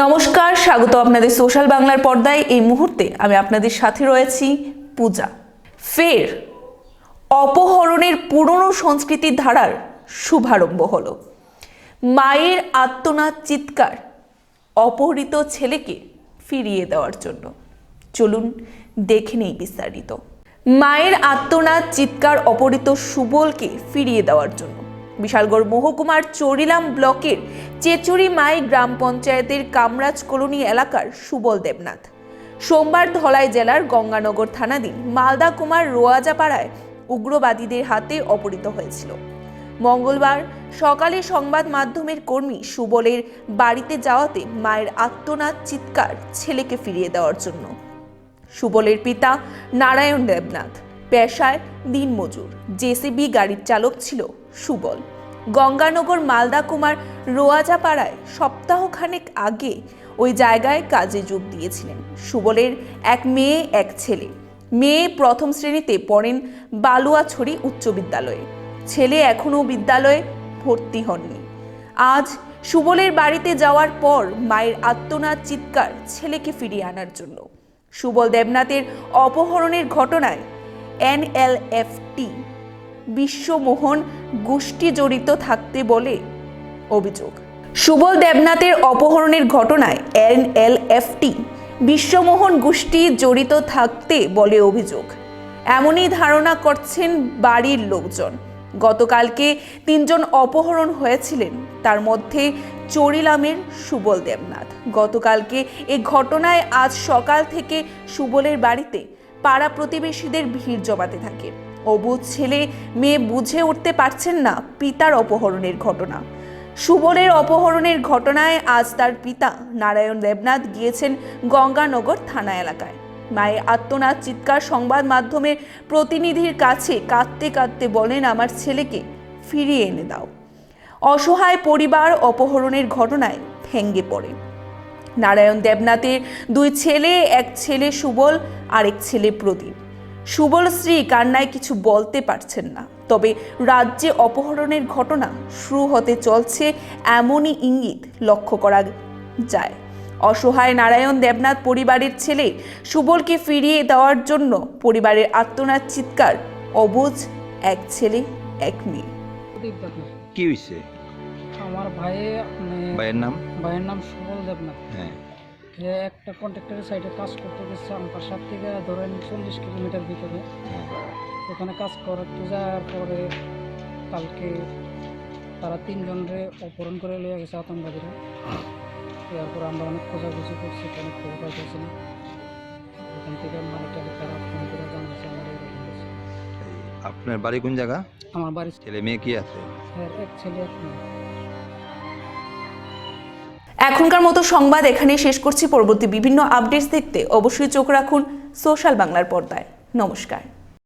নমস্কার, স্বাগত আপনাদের সোশ্যাল বাংলার পর্দায়। এই মুহূর্তে আমি আপনাদের সাথে রয়েছি পূজা। ফের অপহরণের পুরনো সংস্কৃতির ধারার শুভারম্ভ হলো। মায়ের আর্তনাদ চিৎকার অপহৃত ছেলেকে ফিরিয়ে দেওয়ার জন্য। চলুন দেখে নেই বিস্তারিত। মায়ের আর্তনাদ চিৎকার অপহৃত সুবলকে ফিরিয়ে দেওয়ার জন্য বিশালগড় মহকুমার চরিলাম ব্লকের চেচুরি মাই গ্রাম পঞ্চায়েতের কামরাজ কলোনি এলাকার সুবল দেবনাথ সোমবার ধলাই জেলার গঙ্গানগর থানাধীন মালদা কুমার রোয়াজাপাড়ায় উগ্রবাদীদের হাতে অপহৃত হয়েছিল। মঙ্গলবার সকালে সংবাদ মাধ্যমের কর্মী সুবলের বাড়িতে যাওয়াতে মায়ের আর্তনাদ চিৎকার ছেলেকে ফিরিয়ে দেওয়ার জন্য। সুবলের পিতা নারায়ণ দেবনাথ পেশায় দিনমজুর, জেসিবি গাড়ির চালক ছিল সুবল। গঙ্গানগর মালদা কুমার রোয়াজাপাড়ায় সপ্তাহখানেক আগে ওই জায়গায় কাজে যোগ দিয়েছিলেন। সুবলের এক মেয়ে এক ছেলে। মেয়ে প্রথম শ্রেণীতে পড়েন বালুয়াছড়ি উচ্চ বিদ্যালয়ে, ছেলে এখনও বিদ্যালয়ে ভর্তি হননি। আজ সুবলের বাড়িতে যাওয়ার পর মায়ের আর্তনাদ চিৎকার ছেলেকে ফিরিয়ে আনার জন্য। সুবল দেবনাথের অপহরণের ঘটনায় NLFT বিশ্বমোহন গোষ্ঠী জড়িত থাকতে বলে অভিযোগ। সুবল দেবনাথের অপহরণের ঘটনায় NLFT বিশ্বমোহন গোষ্ঠী জড়িত থাকতে বলে অভিযোগ, এমনই ধারণা করছেন বাড়ির লোকজন। গতকালকে 3 জন অপহরণ হয়েছিলেন, তার মধ্যে চরিলামের সুবল দেবনাথ। গতকালকে এই ঘটনায় আজ সকাল থেকে সুবলের বাড়িতে পাড়া প্রতিবেশীদের ভিড় জমাতে থাকে। অবুঝ ছেলে মেয়ে বুঝে উঠতে পারছেন না পিতার অপহরণের ঘটনা। সুবলের অপহরণের ঘটনায় আজ তার পিতা নারায়ণ দেবনাথ গিয়েছেন গঙ্গানগর থানা এলাকায়। মায়ের আর্তনাদ চিৎকার সংবাদ মাধ্যমের প্রতিনিধির কাছে কাঁদতে কাঁদতে বলেন, আমার ছেলেকে ফিরিয়ে এনে দাও। অসহায় পরিবার অপহরণের ঘটনায় ভেঙে পড়ে। নারায়ণ দেবনাথের 2 ছেলে, এক ছেলে সুবল আর এক ছেলে প্রদীপ। সুবল স্ত্রী কান্নায় কিছু বলতে পারছেন না। তবে রাজ্যে অপহরণের ঘটনা শুরু হতে চলছে এমনই ইঙ্গিত লক্ষ্য করা যায়। অসহায় নারায়ণ দেবনাথ পরিবারের ছেলে সুবলকে ফিরিয়ে দেওয়ার জন্য পরিবারের আর্তনাদ চিৎকার। অবুঝ এক ছেলে এক মেয়ে। কি হইছে? আমার ভাইয়ের নাম সুবল দেবনাথ। হ্যাঁ, একটা কন্ট্রাক্টরের সাইডে কাজ করতে গেছে আমার সাথ থেকে ধরেন 40 কিলোমিটার ভিতরে। ওখানে কাজ করতে যাওয়ার পরে কালকে তারা 3 জনরে অপহরণ করে লিয়ে গেছে আতঙ্কবাদীরা। এরপর আমরা অনেক খোঁজাখুঁজি করছি, কোনো খবর পাইতেছি না। ওখান থেকে মালিকটাকে তারা ফোন করে জানাচ্ছে আমার এরকম হয়েছে। আপনার বাড়ি কোন জায়গা? আমার বাড়ির ছেলে মেয়ে কি আছে? এক ছেলে এক মেয়ে। এখনকার মতো সংবাদ এখানেই শেষ করছি। পরবর্তী বিভিন্ন আপডেটস দেখতে অবশ্যই চোখ রাখুন সোশ্যাল বাংলার পর্দায়। নমস্কার।